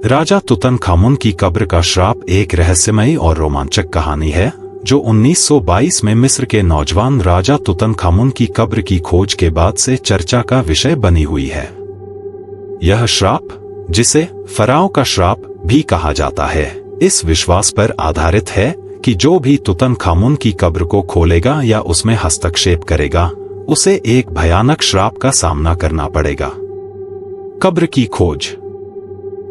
राजा तुतनखामुन की कब्र का श्राप एक रहस्यमयी और रोमांचक कहानी है जो 1922 में मिस्र के नौजवान राजा तुतनखामुन की कब्र की खोज के बाद से चर्चा का विषय बनी हुई है। यह श्राप, जिसे फराओ का श्राप भी कहा जाता है, इस विश्वास पर आधारित है कि जो भी तुतनखामुन की कब्र को खोलेगा या उसमें हस्तक्षेप करेगा, उसे एक भयानक श्राप का सामना करना पड़ेगा। कब्र की खोज।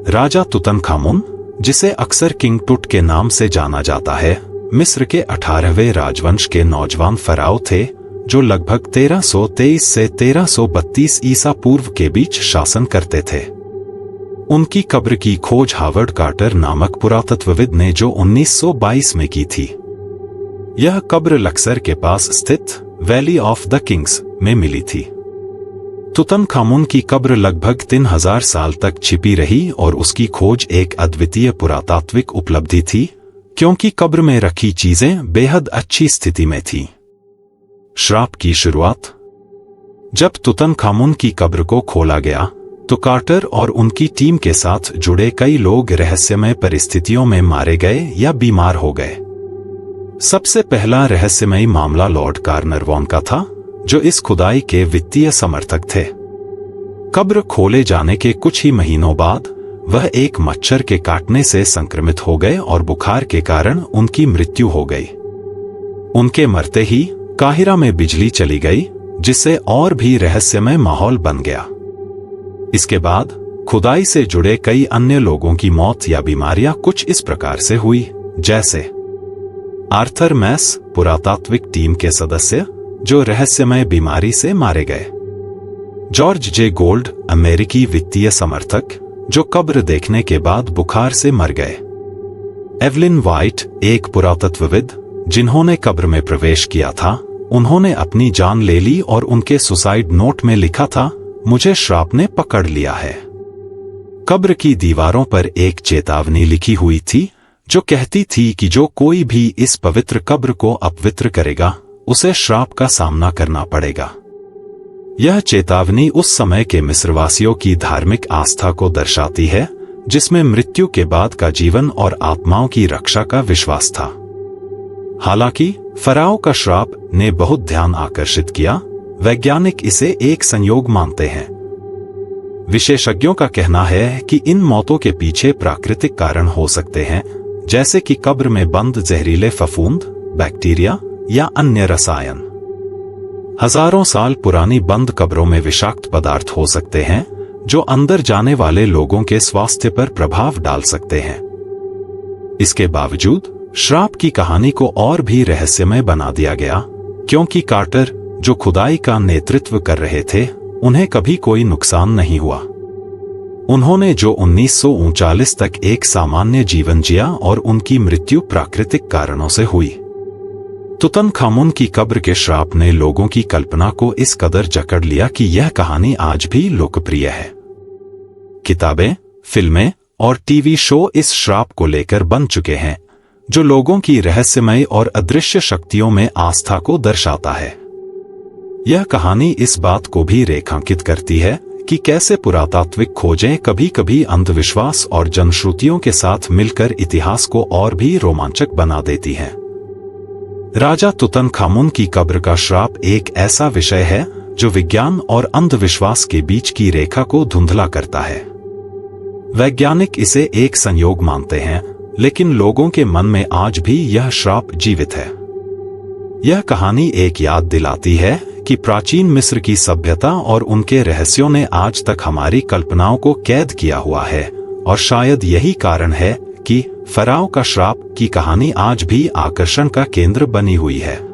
राजा तुतनखामुन, जिसे अक्सर किंग टुट के नाम से जाना जाता है, मिस्र के 18वें राजवंश के नौजवान फराओ थे जो लगभग 1323 से 1332 ईसा पूर्व के बीच शासन करते थे। उनकी कब्र की खोज हावर्ड कार्टर नामक पुरातत्वविद ने जो 1922 में की थी। यह कब्र लक्सर के पास स्थित वैली ऑफ द किंग्स में मिली थी। तुतनखामुन की कब्र लगभग 3000 साल तक छिपी रही और उसकी खोज एक अद्वितीय पुरातात्विक उपलब्धि थी, क्योंकि कब्र में रखी चीजें बेहद अच्छी स्थिति में थीं। श्राप की शुरुआत। जब तुतनखामुन की कब्र को खोला गया तो कार्टर और उनकी टीम के साथ जुड़े कई लोग रहस्यमय परिस्थितियों में मारे गए या बीमार हो गए। सबसे पहला रहस्यमयी मामला लॉर्ड कार्नरवॉन का था, जो इस खुदाई के वित्तीय समर्थक थे। कब्र खोले जाने के कुछ ही महीनों बाद वह एक मच्छर के काटने से संक्रमित हो गए और बुखार के कारण उनकी मृत्यु हो गई। उनके मरते ही काहिरा में बिजली चली गई, जिससे और भी रहस्यमय माहौल बन गया। इसके बाद खुदाई से जुड़े कई अन्य लोगों की मौत या बीमारियां कुछ इस प्रकार से हुई, जैसे आर्थर मैस, पुरातात्विक टीम के सदस्य, जो रहस्यमय बीमारी से मारे गए। जॉर्ज जे गोल्ड, अमेरिकी वित्तीय समर्थक, जो कब्र देखने के बाद बुखार से मर गए। एवलिन वाइट, एक पुरातत्वविद, जिन्होंने कब्र में प्रवेश किया था, उन्होंने अपनी जान ले ली और उनके सुसाइड नोट में लिखा था, मुझे श्राप ने पकड़ लिया है। कब्र की दीवारों पर एक चेतावनी लिखी हुई थी जो कहती थी कि जो कोई भी इस पवित्र कब्र को अपवित्र करेगा, उसे श्राप का सामना करना पड़ेगा। यह चेतावनी उस समय के मिस्रवासियों की धार्मिक आस्था को दर्शाती है, जिसमें मृत्यु के बाद का जीवन और आत्माओं की रक्षा का विश्वास था। हालांकि फराओ का श्राप ने बहुत ध्यान आकर्षित किया, वैज्ञानिक इसे एक संयोग मानते हैं। विशेषज्ञों का कहना है कि इन मौतों के पीछे प्राकृतिक कारण हो सकते हैं, जैसे कि कब्र में बंद जहरीले फफूंद, बैक्टीरिया या अन्य रसायन। हजारों साल पुरानी बंद कब्रों में विषाक्त पदार्थ हो सकते हैं, जो अंदर जाने वाले लोगों के स्वास्थ्य पर प्रभाव डाल सकते हैं। इसके बावजूद श्राप की कहानी को और भी रहस्यमय बना दिया गया, क्योंकि कार्टर, जो खुदाई का नेतृत्व कर रहे थे, उन्हें कभी कोई नुकसान नहीं हुआ। उन्होंने जो 1939 तक एक सामान्य जीवन जिया और उनकी मृत्यु प्राकृतिक कारणों से हुई। तुतनखामुन की कब्र के श्राप ने लोगों की कल्पना को इस कदर जकड़ लिया कि यह कहानी आज भी लोकप्रिय है। किताबें, फिल्में और टीवी शो इस श्राप को लेकर बन चुके हैं, जो लोगों की रहस्यमय और अदृश्य शक्तियों में आस्था को दर्शाता है। यह कहानी इस बात को भी रेखांकित करती है कि कैसे पुरातात्विक खोजें कभी-कभी अंधविश्वास और जनश्रुतियों के साथ मिलकर इतिहास को और भी रोमांचक बना देती हैं। राजा तुतनखामुन की कब्र का श्राप एक ऐसा विषय है जो विज्ञान और अंधविश्वास के बीच की रेखा को धुंधला करता है। वैज्ञानिक इसे एक संयोग मानते हैं, लेकिन लोगों के मन में आज भी यह श्राप जीवित है। यह कहानी एक याद दिलाती है कि प्राचीन मिस्र की सभ्यता और उनके रहस्यों ने आज तक हमारी कल्पनाओं को कैद किया हुआ है, और शायद यही कारण है कि फराओ का श्राप की कहानी आज भी आकर्षण का केंद्र बनी हुई है।